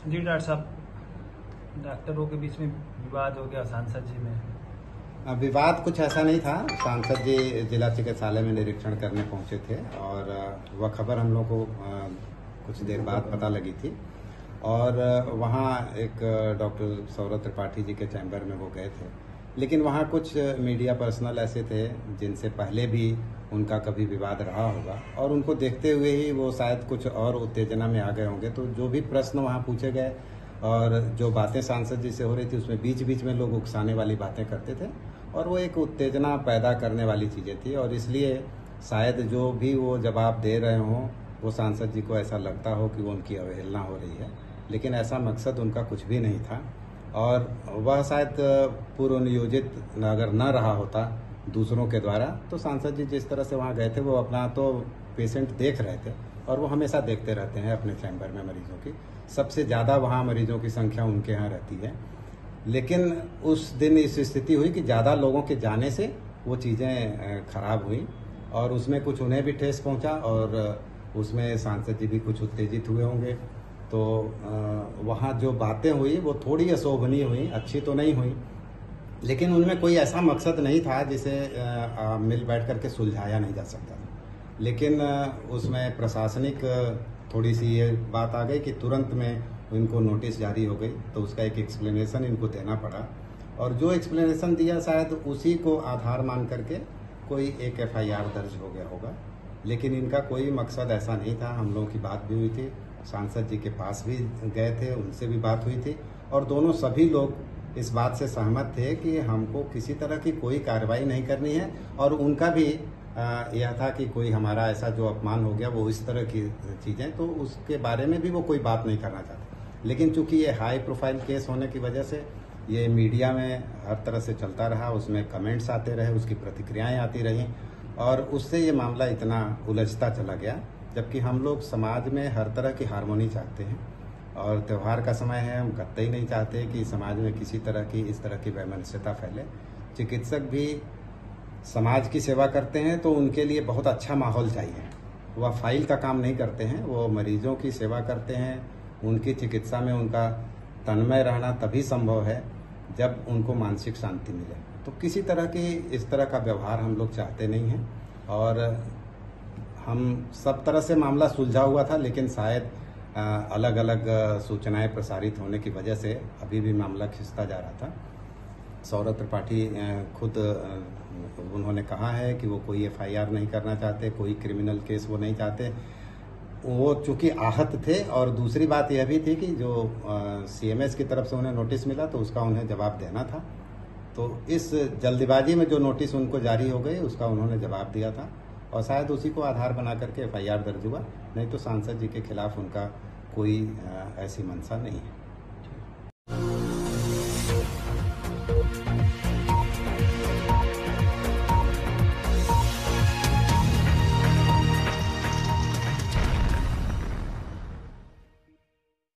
जी doctor साहब, डॉक्टरों के बीच में विवाद हो गया सांसद जी में। विवाद कुछ ऐसा नहीं था। सांसद जी जिला चिकित्सालय में निरीक्षण करने पहुंचे थे और वह खबर हम लोग को कुछ देर बाद पता लगी थी और वहाँ एक डॉक्टर सौरभ त्रिपाठी जी के चैम्बर में वो गए थे। लेकिन वहाँ कुछ मीडिया पर्सनल ऐसे थे जिनसे पहले भी उनका कभी विवाद रहा होगा और उनको देखते हुए ही वो शायद कुछ और उत्तेजना में आ गए होंगे। तो जो भी प्रश्न वहाँ पूछे गए और जो बातें सांसद जी से हो रही थी उसमें बीच बीच में लोग उकसाने वाली बातें करते थे और वो एक उत्तेजना पैदा करने वाली चीज़ें थी और इसलिए शायद जो भी वो जवाब दे रहे हों वो सांसद जी को ऐसा लगता हो कि वो उनकी अवहेलना हो रही है, लेकिन ऐसा मकसद उनका कुछ भी नहीं था। और वह शायद पूर्व नियोजित अगर न रहा होता दूसरों के द्वारा तो सांसद जी जिस तरह से वहाँ गए थे वो अपना तो पेशेंट देख रहे थे और वो हमेशा देखते रहते हैं अपने चैम्बर में मरीजों की। सबसे ज़्यादा वहाँ मरीजों की संख्या उनके यहाँ रहती है। लेकिन उस दिन इस स्थिति हुई कि ज़्यादा लोगों के जाने से वो चीज़ें खराब हुई और उसमें कुछ उन्हें भी ठेस पहुँचा और उसमें सांसद जी भी कुछ उत्तेजित हुए होंगे। तो वहाँ जो बातें हुई वो थोड़ी अशोभनीय हुई, अच्छी तो नहीं हुई, लेकिन उनमें कोई ऐसा मकसद नहीं था जिसे मिल बैठ करके सुलझाया नहीं जा सकता। लेकिन उसमें प्रशासनिक थोड़ी सी ये बात आ गई कि तुरंत में इनको नोटिस जारी हो गई, तो उसका एक एक्सप्लेनेशन इनको देना पड़ा और जो एक्सप्लेनेशन दिया शायद उसी को आधार मान करके कोई एक FIR दर्ज हो गया होगा। लेकिन इनका कोई मकसद ऐसा नहीं था। हम लोगों की बात भी हुई थी, सांसद जी के पास भी गए थे, उनसे भी बात हुई थी और दोनों सभी लोग इस बात से सहमत थे कि हमको किसी तरह की कोई कार्रवाई नहीं करनी है और उनका भी यह था कि कोई हमारा ऐसा जो अपमान हो गया वो इस तरह की चीज़ें, तो उसके बारे में भी वो कोई बात नहीं करना चाहते। लेकिन चूंकि ये हाई प्रोफाइल केस होने की वजह से ये मीडिया में हर तरह से चलता रहा, उसमें कमेंट्स आते रहे, उसकी प्रतिक्रियाएं आती रहीं और उससे ये मामला इतना उलझता चला गया। जबकि हम लोग समाज में हर तरह की हार्मोनी चाहते हैं और त्यौहार का समय है, हम कतई नहीं चाहते कि समाज में किसी तरह की इस तरह की वैमनस्यता फैले। चिकित्सक भी समाज की सेवा करते हैं तो उनके लिए बहुत अच्छा माहौल चाहिए। वह फाइल का काम नहीं करते हैं, वो मरीजों की सेवा करते हैं। उनकी चिकित्सा में उनका तन्मय रहना तभी संभव है जब उनको मानसिक शांति मिले। तो किसी तरह की इस तरह का व्यवहार हम लोग चाहते नहीं हैं और हम सब तरह से मामला सुलझा हुआ था, लेकिन शायद अलग अलग सूचनाएं प्रसारित होने की वजह से अभी भी मामला खिंचता जा रहा था। सौरभ त्रिपाठी खुद उन्होंने कहा है कि वो कोई FIR नहीं करना चाहते, कोई क्रिमिनल केस वो नहीं चाहते। वो चूंकि आहत थे और दूसरी बात यह भी थी कि जो CMS की तरफ से उन्हें नोटिस मिला तो उसका उन्हें जवाब देना था। तो इस जल्दबाजी में जो नोटिस उनको जारी हो गई उसका उन्होंने जवाब दिया था और शायद उसी को आधार बना करके FIR दर्ज हुआ, नहीं तो सांसद जी के खिलाफ उनका कोई ऐसी मंशा नहीं है।